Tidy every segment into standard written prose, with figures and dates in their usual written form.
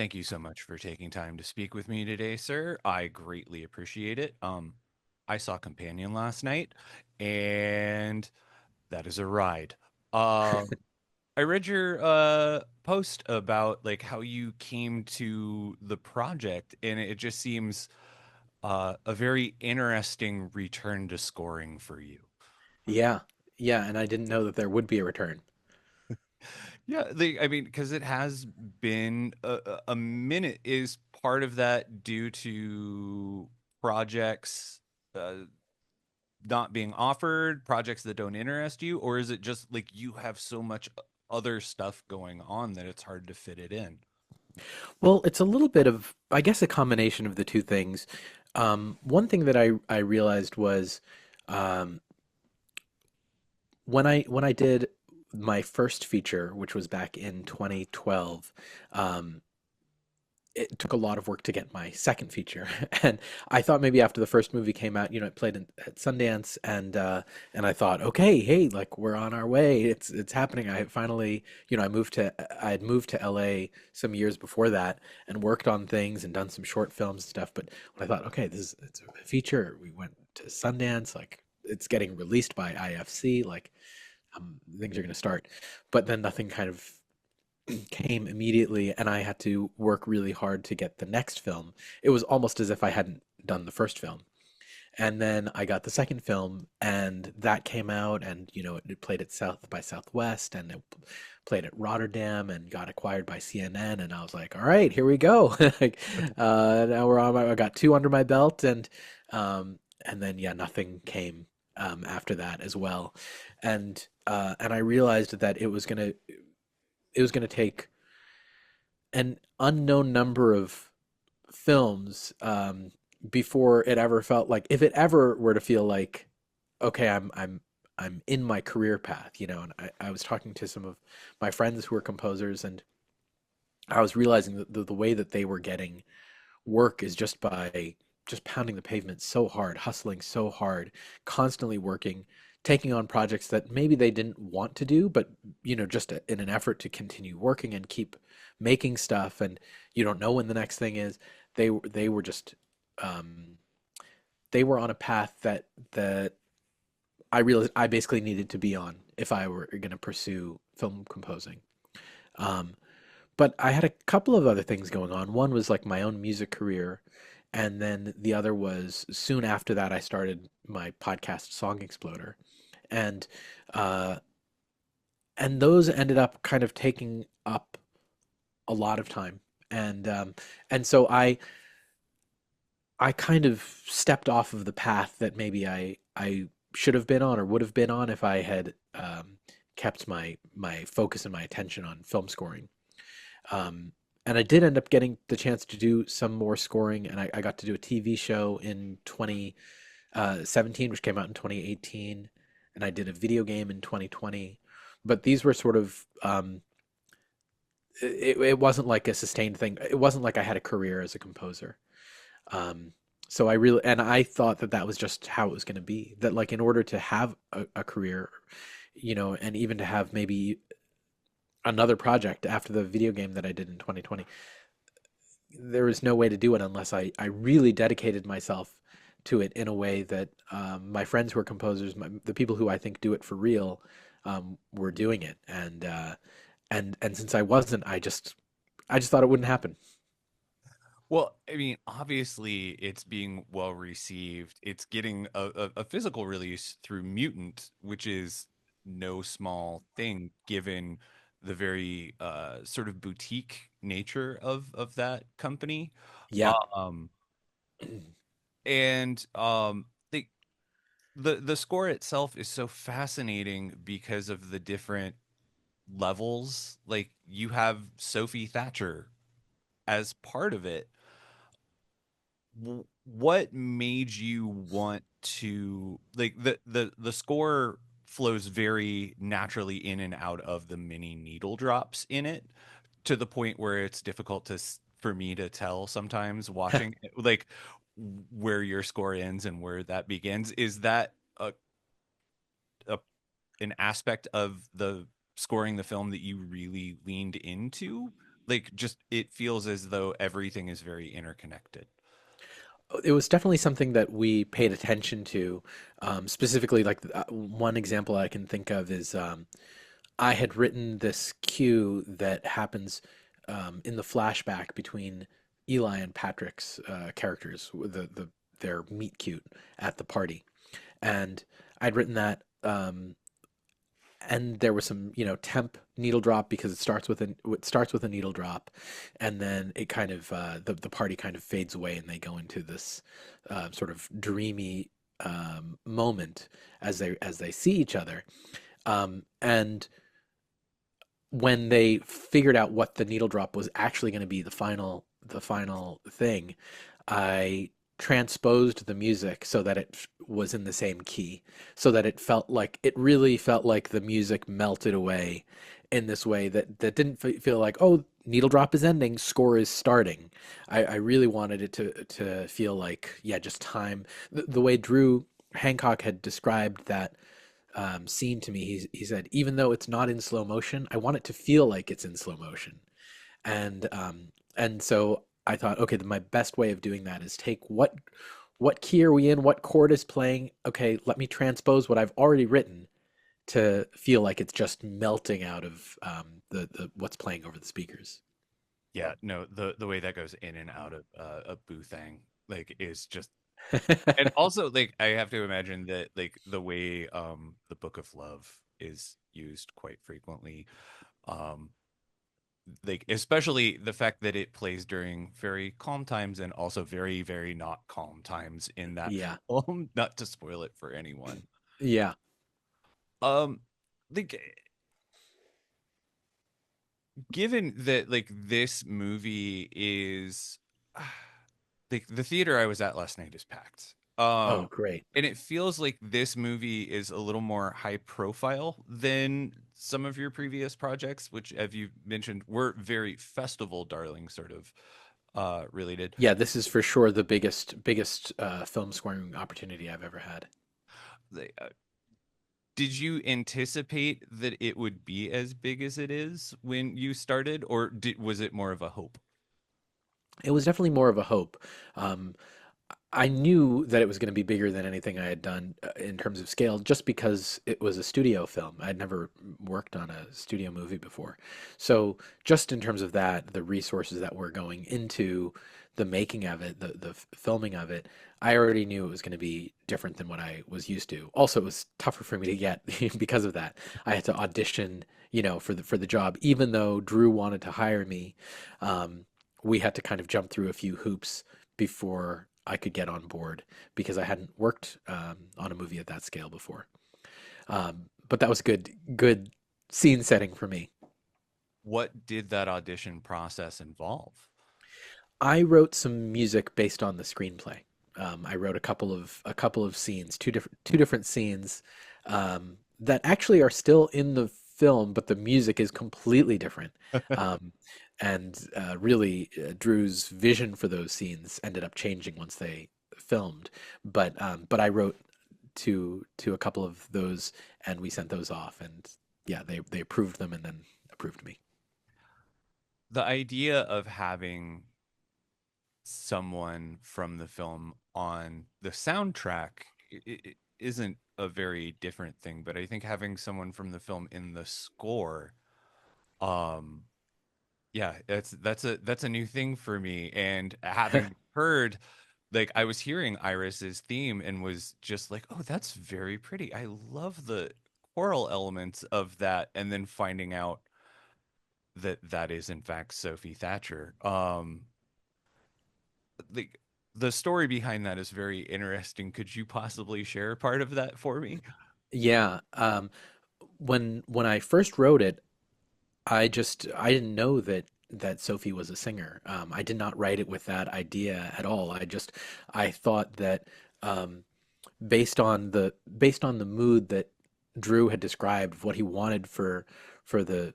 Thank you so much for taking time to speak with me today, sir. I greatly appreciate it. I saw Companion last night, and that is a ride. Um, I read your post about like how you came to the project, and it just seems a very interesting return to scoring for you. Yeah, yeah, and I didn't know that there would be a return. Yeah, I mean, because it has been a minute. Is part of that due to projects uh, not being offered, projects that don't interest you, or is it just like you have so much other stuff going on that it's hard to fit it in? Well, it's a little bit of, I guess, a combination of the two things. One thing that I realized was um, when I did my first feature, which was back in 2012. Um, it took a lot of work to get my second feature, and I thought maybe after the first movie came out, it played at Sundance, and I thought, okay, hey, like we're on our way. It's happening. I finally, I had moved to LA some years before that and worked on things and done some short films and stuff. But when I thought, okay, it's a feature, we went to Sundance, like it's getting released by IFC, like things are going to start. But then nothing kind of came immediately, and I had to work really hard to get the next film. It was almost as if I hadn't done the first film. And then I got the second film, and that came out, and it played at South by Southwest, and it played at Rotterdam, and got acquired by CNN. And I was like, all right, here we go. Like, now I got two under my belt, and then yeah, nothing came after that as well. And I realized that it was gonna take an unknown number of films before it ever felt like, if it ever were to feel like, okay, I'm in my career path. And I was talking to some of my friends who were composers, and I was realizing that the way that they were getting work is just by just pounding the pavement so hard, hustling so hard, constantly working, taking on projects that maybe they didn't want to do, but just in an effort to continue working and keep making stuff, and you don't know when the next thing is. They were just um, they were on a path that I realized I basically needed to be on if I were going to pursue film composing. Um, but I had a couple of other things going on. One was like my own music career, and then the other was soon after that I started my podcast Song Exploder, and uh, and those ended up kind of taking up a lot of time, and so I kind of stepped off of the path that maybe I should have been on or would have been on if I had kept my focus and my attention on film scoring. And I did end up getting the chance to do some more scoring, and I got to do a TV show in 2017, which came out in 2018, and I did a video game in 2020. But these were sort of it wasn't like a sustained thing. It wasn't like I had a career as a composer. Um, so I thought that that was just how it was going to be. That like in order to have a career, and even to have maybe another project after the video game that I did in 2020, there was no way to do it unless I really dedicated myself to it in a way that my friends who are composers, the people who I think do it for real, were doing it. And since I wasn't, I just thought it wouldn't happen. Well, I mean, obviously, it's being well received. It's getting a physical release through Mutant, which is no small thing given the very sort of boutique nature of that company. Yeah. Um, and the score itself is so fascinating because of the different levels. Like you have Sophie Thatcher as part of it. What made you want to like the score flows very naturally in and out of the mini needle drops in it to the point where it's difficult for me to tell sometimes watching like where your score ends and where that begins. Is that a an aspect of the scoring the film that you really leaned into? like just it feels as though everything is very interconnected. It was definitely something that we paid attention to. Specifically, like one example I can think of is I had written this cue that happens in the flashback between Eli and Patrick's characters, their meet cute at the party, and I'd written that. And there was some, temp needle drop because it starts with a needle drop, and then it kind of the party kind of fades away, and they go into this sort of dreamy moment as they see each other. And when they figured out what the needle drop was actually going to be the final thing, I transposed the music so that it was in the same key, so that it really felt like the music melted away in this way that didn't feel like, oh, needle drop is ending, score is starting. I really wanted it to feel like, yeah, just time. The way Drew Hancock had described that scene to me, he said, even though it's not in slow motion, I want it to feel like it's in slow motion. And so I thought, okay, my best way of doing that is take what key are we in, what chord is playing. Okay, let me transpose what I've already written to feel like it's just melting out of the what's playing over the speakers. Yeah, no, the way that goes in and out of a Boo Thang like is just, and also like I have to imagine that like the way the Book of Love is used quite frequently, um like especially the fact that it plays during very calm times and also very very not calm times in that Yeah, film, not to spoil it for anyone. yeah. um like given that like this movie is like the theater I was at last night is packed. Oh, great. And it feels like this movie is a little more high profile than some of your previous projects, which, as you mentioned, were very festival darling sort of related. Yeah, this is for sure the biggest film scoring opportunity I've ever had. Like, did you anticipate that it would be as big as it is when you started, or was it more of a hope? It was definitely more of a hope. Um, I knew that it was going to be bigger than anything I had done in terms of scale, just because it was a studio film. I'd never worked on a studio movie before. So, just in terms of that, the resources that were going into the making of it, the filming of it, I already knew it was going to be different than what I was used to. Also, it was tougher for me to get because of that. I had to audition, for the job, even though Drew wanted to hire me. Um, we had to kind of jump through a few hoops before I could get on board because I hadn't worked on a movie at that scale before. But that was good scene setting for me. What did that audition process involve? I wrote some music based on the screenplay. I wrote a couple of scenes, two different scenes that actually are still in the film, but the music is completely different. Um, and really, Drew's vision for those scenes ended up changing once they filmed. But I wrote to a couple of those, and we sent those off, and yeah, they approved them and then approved me. The idea of having someone from the film on the soundtrack isn't a very different thing, but I think having someone from the film in the score, um, yeah, that's a new thing for me. And having heard, like, I was hearing Iris's theme and was just like, oh, that's very pretty. I love the choral elements of that, and then finding out that that is in fact Sophie Thatcher. The the story behind that is very interesting. Could you possibly share part of that for me? Yeah. When I first wrote it, I didn't know that Sophie was a singer. I did not write it with that idea at all. I thought that um, based on the mood that Drew had described of what he wanted for the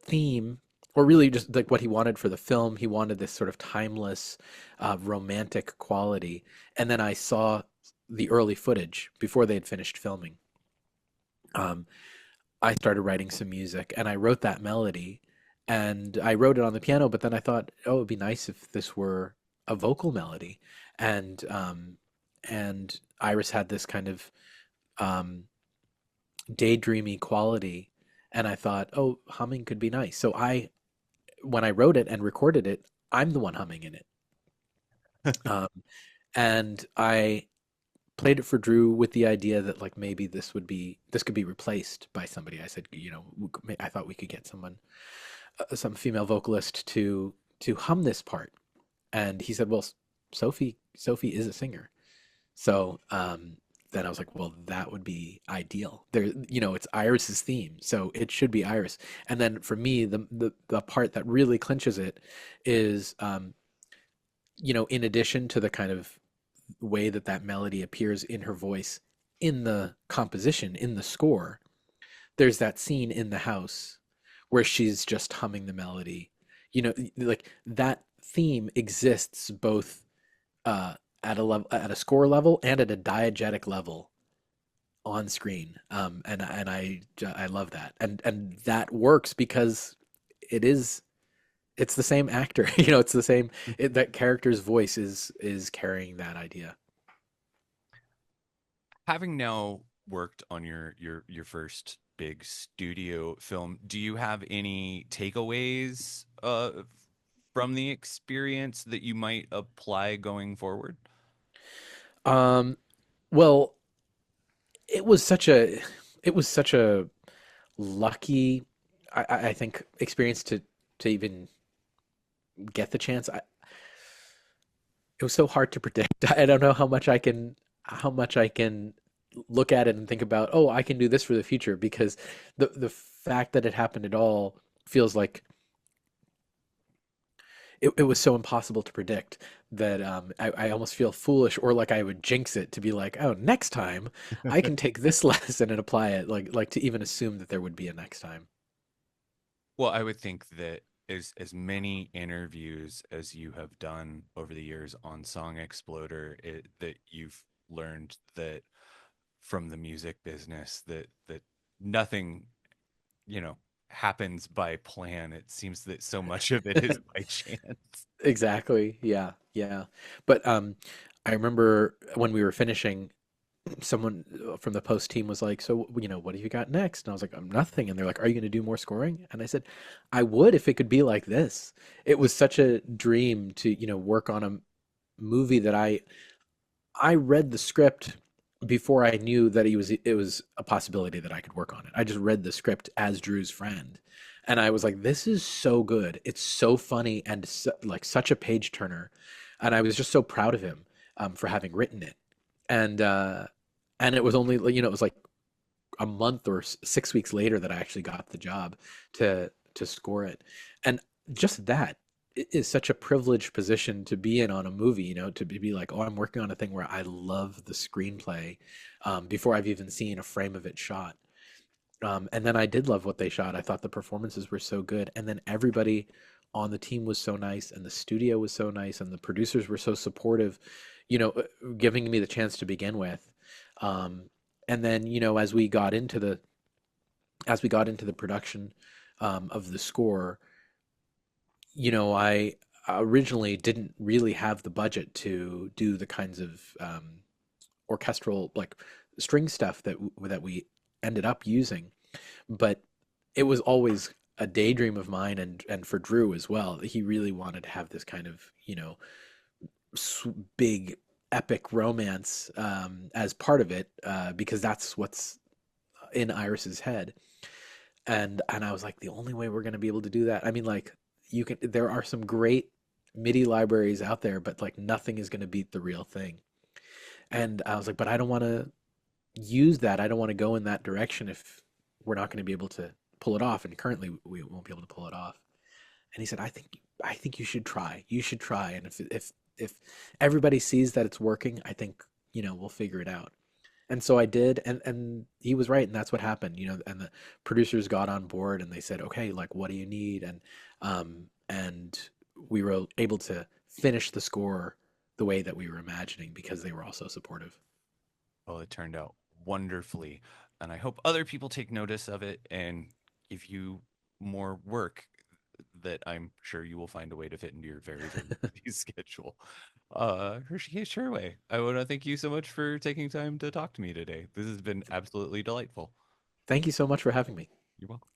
theme, or really just like what he wanted for the film, he wanted this sort of timeless, romantic quality. And then I saw the early footage before they had finished filming. Um, I started writing some music and I wrote that melody And I wrote it on the piano, but then I thought, oh, it'd be nice if this were a vocal melody. And Iris had this kind of um, daydreamy quality, and I thought, oh, humming could be nice. So when I wrote it and recorded it, I'm the one humming in it. Um, and I played it for Drew with the idea that like maybe this could be replaced by somebody. I said, I thought we could get some female vocalist to hum this part. And he said, well, Sophie is a singer. So then I was like, well, that would be ideal. It's Iris's theme, so it should be Iris. And then for me, the part that really clinches it is, in addition to the kind of way that that melody appears in her voice in the composition, in the score, there's that scene in the house where she's just humming the melody. Like that theme exists both at a level, at a score level, and at a diegetic level on screen. And I love that, and that works because it is it's the same actor. It's the same. That character's voice is carrying that idea. Having now worked on your first big studio film, do you have any takeaways from the experience that you might apply going forward? Um, well, it was such a it was such a lucky, I think, experience to even get the chance. It was so hard to predict. I don't know how much I can look at it and think about, oh, I can do this for the future, because the fact that it happened at all feels like it was so impossible to predict that I almost feel foolish, or like I would jinx it to be like, oh, next time I can take this lesson and apply it, like to even assume that there would be a next time. Well, I would think that as many interviews as you have done over the years on Song Exploder, that you've learned that from the music business that nothing, you know, happens by plan. It seems that so much of it is by chance. Exactly. Yeah. Yeah. But I remember when we were finishing, someone from the post team was like, "So, what have you got next?" And I was like, "Nothing." And they're like, "Are you going to do more scoring?" And I said, "I would if it could be like this." It was such a dream to, work on a movie that I read the script before I knew that it was a possibility that I could work on it. I just read the script as Drew's friend, and I was like, "This is so good. It's so funny and like such a page turner." And I was just so proud of him for having written it. And and it was only, it was like a month or 6 weeks later that I actually got the job to score it. And just that is such a privileged position to be in on a movie, to be like, oh, I'm working on a thing where I love the screenplay before I've even seen a frame of it shot. And then I did love what they shot. I thought the performances were so good. And then everybody on the team was so nice, and the studio was so nice, and the producers were so supportive, giving me the chance to begin with. Um, and then, as we got into the production of the score, I originally didn't really have the budget to do the kinds of orchestral, like string stuff that we ended up using, but it was always a daydream of mine, and for Drew as well. He really wanted to have this kind of, big epic romance as part of it, because that's what's in Iris's head. And I was like, the only way we're going to be able to do that, I mean, like, there are some great MIDI libraries out there, but like nothing is going to beat the real thing. And I was like, but I don't want to use that. I don't want to go in that direction if we're not going to be able to pull it off. And currently we won't be able to pull it off. And he said, I think you should try. You should try. And if everybody sees that it's working, I think, we'll figure it out. And so I did, and he was right, and that's what happened, and the producers got on board and they said, okay, like, what do you need? And we were able to finish the score the way that we were imagining because they were all so supportive. Well, it turned out wonderfully, and I hope other people take notice of it and give you more work. that I'm sure you will find a way to fit into your very, very busy schedule. Hrishikesh Hirway, I want to thank you so much for taking time to talk to me today. This has been absolutely delightful. Thank you so much for having me. You're welcome.